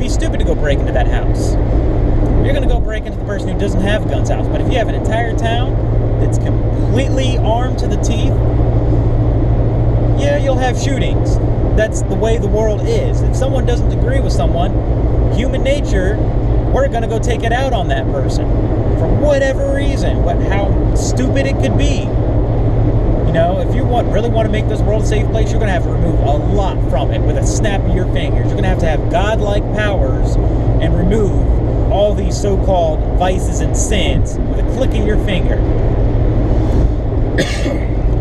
be stupid to go break into that house. You're going to go break into the person who doesn't have a gun's house. But if you have an entire town that's completely armed to the teeth, yeah, you'll have shootings. That's the way the world is. If someone doesn't agree with someone, human nature, we're going to go take it out on that person. For whatever reason, how stupid it could be. You know, if you really want to make this world a safe place, you're going to have to remove a lot from it with a snap of your fingers. You're going to have godlike powers and remove all these so-called vices and sins with a click of your finger.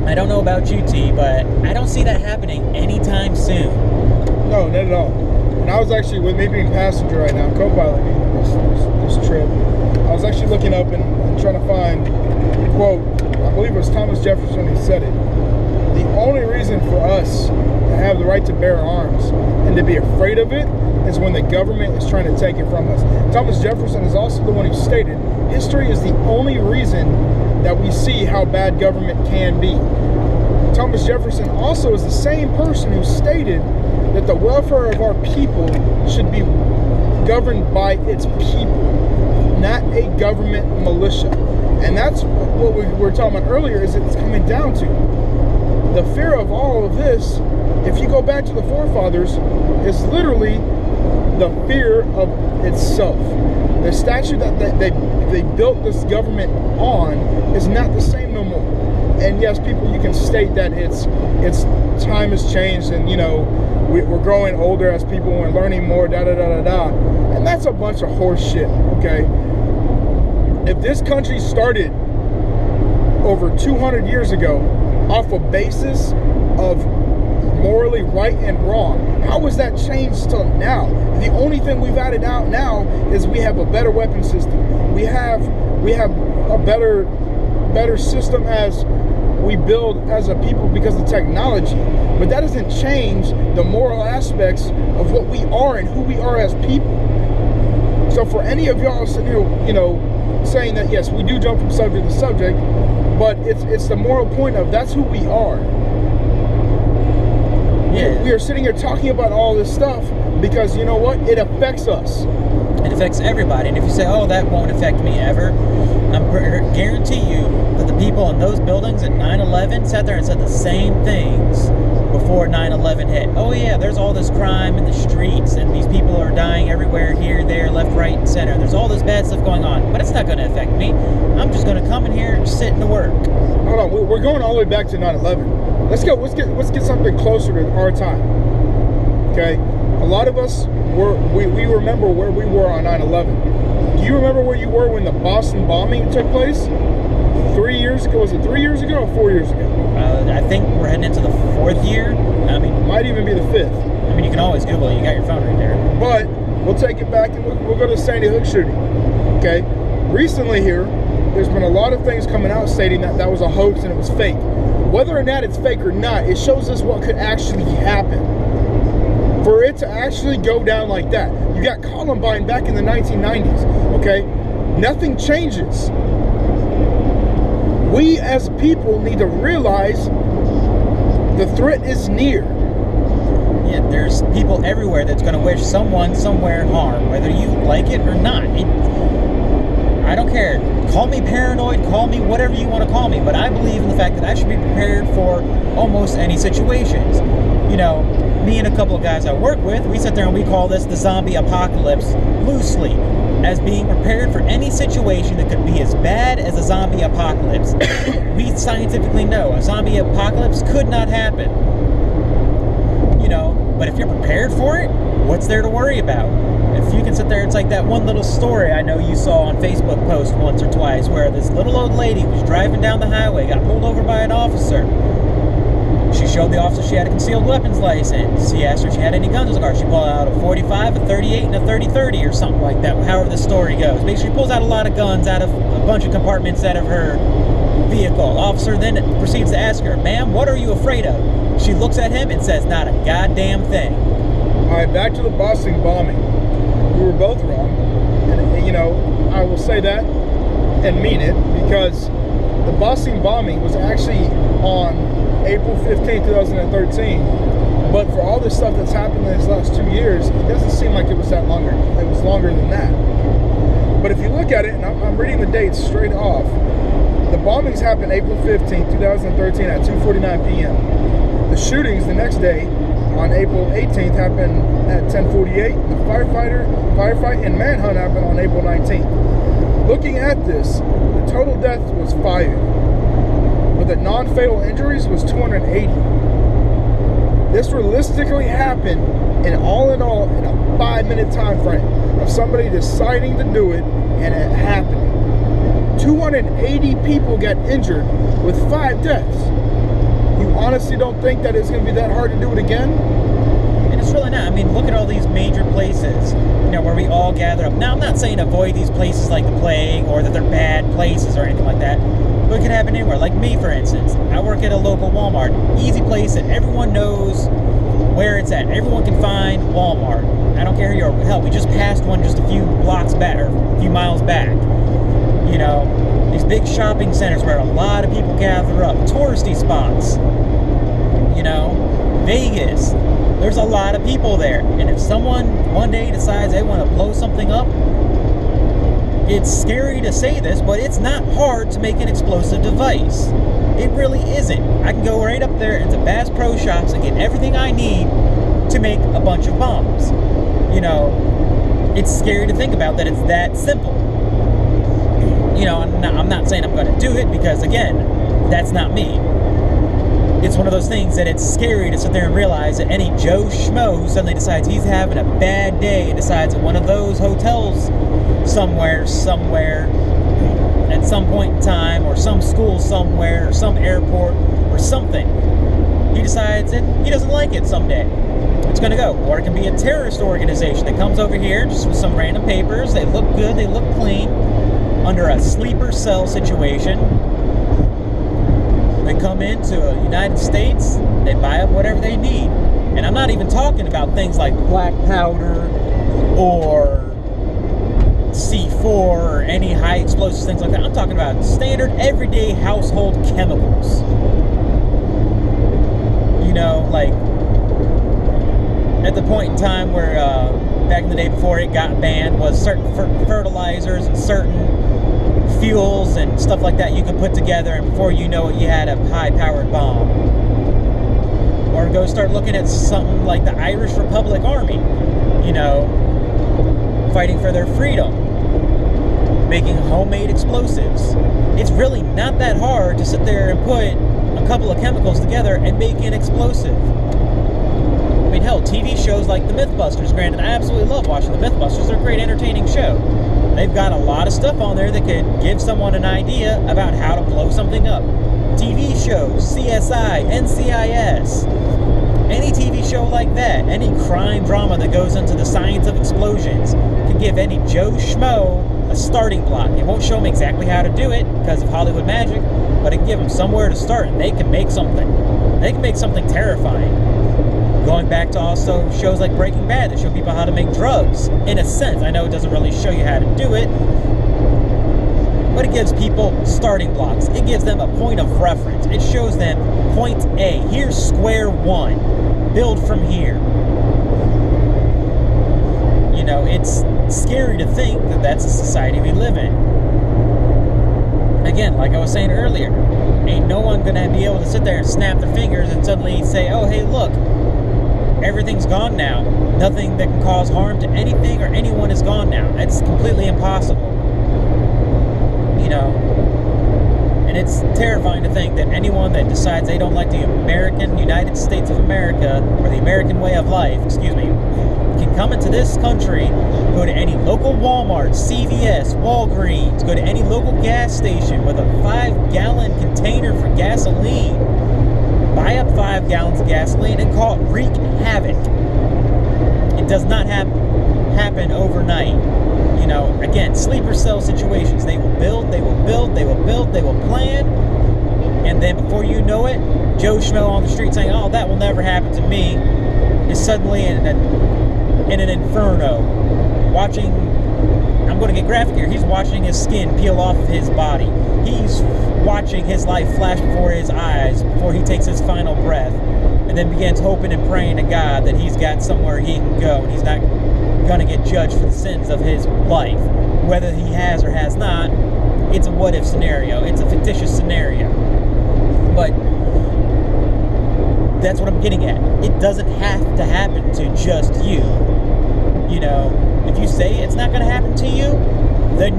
I don't know about you, T, but I don't see that happening anytime soon. No, not at all. And I was actually, with me being passenger right now, co-piloting this trip, I was actually looking up and trying to find a quote. I believe it was Thomas Jefferson who said it. The only reason for us to have the right to bear arms and to be afraid of it is when the government is trying to take it from us. Thomas Jefferson is also the one who stated, history is the only reason that we see how bad government can be. Thomas Jefferson also is the same person who stated that the welfare of our people should be governed by its people, not a government militia. And that's what we were talking about earlier, is it's coming down to. The fear of all of this, if you go back to the forefathers, is literally the fear of itself. The statute that they built this government on is not the same no more. And yes, people, you can state that it's time has changed, and you know we're growing older as people, and we're learning more, and that's a bunch of horse shit. Okay, if this country started over 200 years ago off a basis of morally right and wrong, how has that changed till now? The only thing we've added out now is we have a better weapon system. We have a better system as we build as a people because of technology. But that doesn't change the moral aspects of what we are and who we are as people. So for any of y'all sitting here, you know, saying that yes, we do jump from subject to subject, but it's the moral point of that's who we are. Yeah. We are sitting here talking about all this stuff because you know what? It affects us. It affects everybody. And if you say, oh, that won't affect me ever, I guarantee you that the people in those buildings at 9/11 sat there and said the same things before 9/11 hit. Oh yeah, there's all this crime in the streets and these people are dying everywhere, here, there, left, right, and center. There's all this bad stuff going on, but it's not going to affect me. I'm just going to come in here and sit in the work. Hold on, we're going all the way back to 9/11. Let's go. Let's get something closer to our time. Okay, a lot of us we remember where we were on 9/11. Do you remember where you were when the Boston bombing took place? 3 years ago? Was it 3 years ago or 4 years ago? I think we're heading into the 4th year. I mean, might even be the 5th. I mean, you can always Google it. You got your phone right there. But we'll take it back and we'll go to the Sandy Hook shooting. Okay, recently here, there's been a lot of things coming out stating that that was a hoax and it was fake. Whether or not it's fake or not, it shows us what could actually happen. For it to actually go down like that. You got Columbine back in the 1990s, okay? Nothing changes. We as people need to realize the threat is near. Yeah, there's people everywhere that's going to wish someone somewhere harm, whether you like it or not. I don't care. Call me paranoid, call me whatever you want to call me, but I believe in the fact that I should be prepared for almost any situations. You know, me and a couple of guys I work with, we sit there and we call this the zombie apocalypse loosely, as being prepared for any situation that could be as bad as a zombie apocalypse. We scientifically know a zombie apocalypse could not happen. You know, but if you're prepared for it, what's there to worry about? If you can sit there, it's like that one little story I know you saw on Facebook post once or twice where this little old lady was driving down the highway, got pulled over by an officer. She showed the officer she had a concealed weapons license. He asked her if she had any guns in the car. She pulled out a 45, a 38, and a 30-30 or something like that, however the story goes. Basically, she pulls out a lot of guns out of a bunch of compartments out of her vehicle. Officer then proceeds to ask her, ma'am, what are you afraid of? She looks at him and says, not a goddamn thing. All right, back to the Boston bombing. We were both wrong. And, you know, I will say that and mean it because the Boston bombing was actually on April 15, 2013. But for all this stuff that's happened in these last 2 years, it doesn't seem like it was that longer. It was longer than that. But if you look at it, and I'm reading the dates straight off, the bombings happened April 15, 2013 at 2:49 p.m. The shootings the next day on April 18th happened at 10:48. The firefight and manhunt happened on April 19th. Looking at this, the total death was 5, but the non-fatal injuries was 280. This realistically happened in all in a 5-minute time frame of somebody deciding to do it and it happening. 280 people got injured with 5 deaths. You honestly don't think that it's going to be that hard to do it again? And it's really not. I mean, look at all these major places, where we all gather up. Now, I'm not saying avoid these places like the plague or that they're bad places or anything like that, but it can happen anywhere. Like me, for instance, I work at a local Walmart. Easy place that everyone knows where it's at. Everyone can find Walmart. I don't care who you are. Hell, we just passed one just a few blocks back, or a few miles back. These big shopping centers where a lot of people gather up. Touristy spots. Vegas. There's a lot of people there. And if someone one day decides they want to blow something up, it's scary to say this, but it's not hard to make an explosive device. It really isn't. I can go right up there into Bass Pro Shops and get everything I need to make a bunch of bombs. It's scary to think about that it's that simple. I'm not saying I'm going to do it because, again, that's not me. It's one of those things that it's scary to sit there and realize that any Joe Schmo who suddenly decides he's having a bad day and decides at one of those hotels somewhere, at some point in time, or some school somewhere, or some airport, or something, he decides that he doesn't like it someday. It's going to go. Or it can be a terrorist organization that comes over here just with some random papers. They look good, they look clean, under a sleeper cell situation. They come into the United States, they buy up whatever they need. And I'm not even talking about things like black powder or C4 or any high explosives, things like that. I'm talking about standard everyday household chemicals. Like at the point in time where back in the day before it got banned was certain fertilizers and certain fuels and stuff like that you could put together, and before you know it, you had a high-powered bomb. Or go start looking at something like the Irish Republic Army, fighting for their freedom, making homemade explosives. It's really not that hard to sit there and put a couple of chemicals together and make an explosive. I mean, hell, TV shows like the Mythbusters, granted, I absolutely love watching the Mythbusters. They're a great entertaining show. They've got a lot of stuff on there that could give someone an idea about how to blow something up. TV shows, CSI, NCIS, any TV show like that, any crime drama that goes into the science of explosions can give any Joe Schmo a starting block. It won't show them exactly how to do it because of Hollywood magic, but it can give them somewhere to start, and they can make something. They can make something terrifying. Going back to also shows like Breaking Bad that show people how to make drugs. In a sense, I know it doesn't really show you how to do it, but it gives people starting blocks. It gives them a point of reference. It shows them point A. Here's square one. Build from here. It's scary to think that that's the society we live in. Again, like I was saying earlier, ain't no one gonna be able to sit there and snap their fingers and suddenly say, oh, hey, look, everything's gone now. Nothing that can cause harm to anything or anyone is gone now. That's completely impossible. And it's terrifying to think that anyone that decides they don't like the United States of America, or the American way of life, can come into this country, go to any local Walmart, CVS, Walgreens, go to any local gas station with a 5-gallon container for gasoline, buy up 5 gallons of gasoline and wreak havoc. It does not happen overnight. Again, sleeper cell situations. They will build, they will build, they will build, they will plan, and then before you know it, Joe Schmo on the street saying, oh, that will never happen to me, is suddenly in an inferno, watching, I'm going to get graphic here, he's watching his skin peel off of his body. He's watching his life flash before his eyes before he takes his final breath. and then begins hoping and praying to God that he's got somewhere he can go and he's not going to get judged for the sins of his life. Whether he has or has not, it's a what-if scenario. It's a fictitious scenario. But that's what I'm getting at. It doesn't have to happen to just you. You know, if you say it's not going to happen to you, then,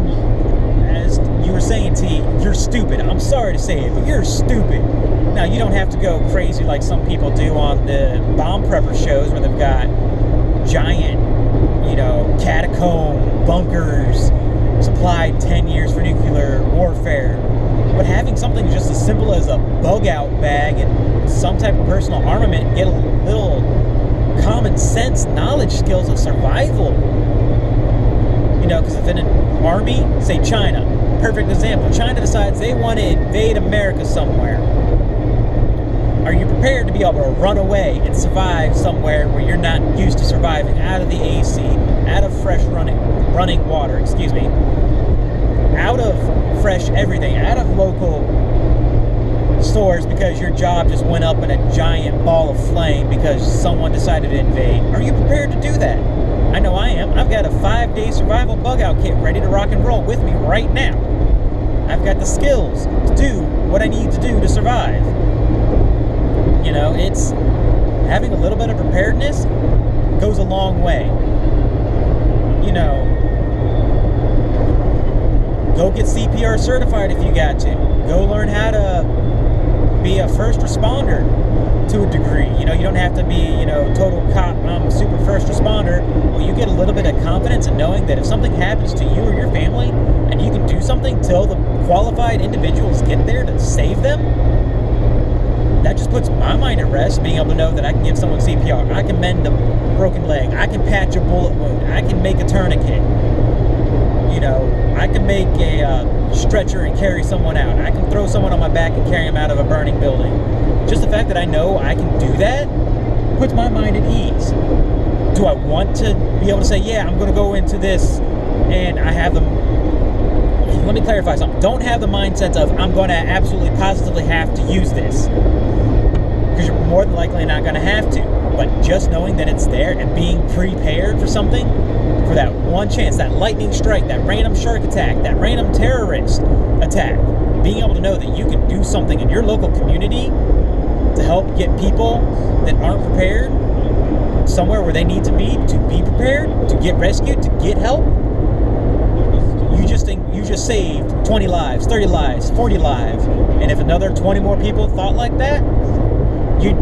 as you were saying, T, you're stupid. I'm sorry to say it, but you're stupid. Now, you don't have to go crazy like some people do on the bomb prepper shows where they've got giant, you know, catacomb bunkers supplied 10 years for nuclear warfare. But having something just as simple as a bug-out bag and some type of personal armament and get a little common sense knowledge skills of survival. You know, because if in an army, say China, perfect example, China decides they want to invade America somewhere. Are you prepared to be able to run away and survive somewhere where you're not used to surviving, out of the AC, out of fresh running water, out of fresh everything, out of local stores because your job just went up in a giant ball of flame because someone decided to invade? Are you prepared to do that? I know I am. I've got a 5-day survival bug-out kit ready to rock and roll with me right now. I've got the skills to do what I need to do to survive. You know, it's having a little bit of preparedness goes a long way. You know, go get CPR certified if you got to. Go learn how to be a first responder to a degree. You know, you don't have to be, you know, total cop, I'm a super first responder. Well, you get a little bit of confidence in knowing that if something happens to you or your family and you can do something till the qualified individuals get there to save them, that just puts my mind at rest, being able to know that I can give someone CPR, I can mend a broken leg, I can patch a bullet wound, I can make a tourniquet. You know, I can make a stretcher and carry someone out. I can throw someone on my back and carry them out of a burning building. Just the fact that I know I can do that puts my mind at ease. Do I want to be able to say, yeah, I'm going to go into this and I have them... Let me clarify something. Don't have the mindset of, I'm going to absolutely positively have to use this. Because you're more than likely not going to have to. But just knowing that it's there and being prepared for something, for that one chance, that lightning strike, that random shark attack, that random terrorist attack, being able to know that you can do something in your local community to help get people that aren't prepared somewhere where they need to be prepared, to get rescued, to get help. You just saved 20 lives, 30 lives, 40 lives. And if another 20 more people thought like that, your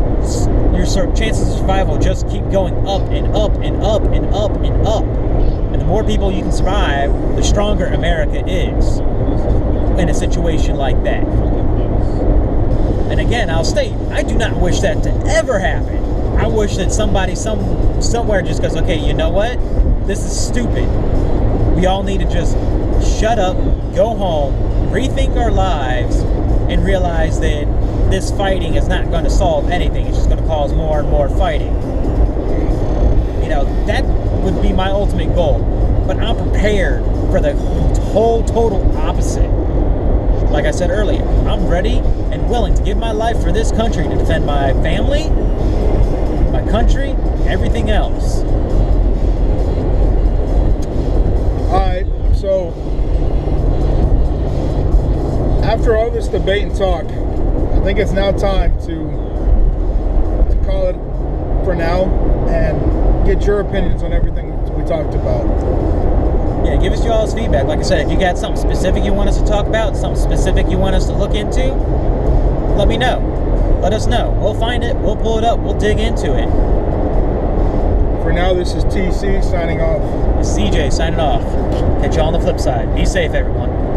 chances of survival just keep going up and up and up and up and up. And the more people you can survive, the stronger America is in a situation like that. And again, I'll state, I do not wish that to ever happen. I wish that somebody somewhere just goes, okay, you know what? This is stupid. We all need to just shut up, go home, rethink our lives, and realize that this fighting is not going to solve anything. It's just going to cause more and more fighting. You know, that would be my ultimate goal. But I'm prepared for the whole total opposite. Like I said earlier, I'm ready and willing to give my life for this country to defend my family, my country, everything else. Alright, so after all this debate and talk, I think it's now time to call it for now and get your opinions on everything we talked about. Yeah, give us your all's feedback. Like I said, if you got something specific you want us to talk about, something specific you want us to look into, let me know. Let us know. We'll find it, we'll pull it up, we'll dig into it. For now, this is TC signing off. It's CJ signing off. Catch you all on the flip side. Be safe, everyone.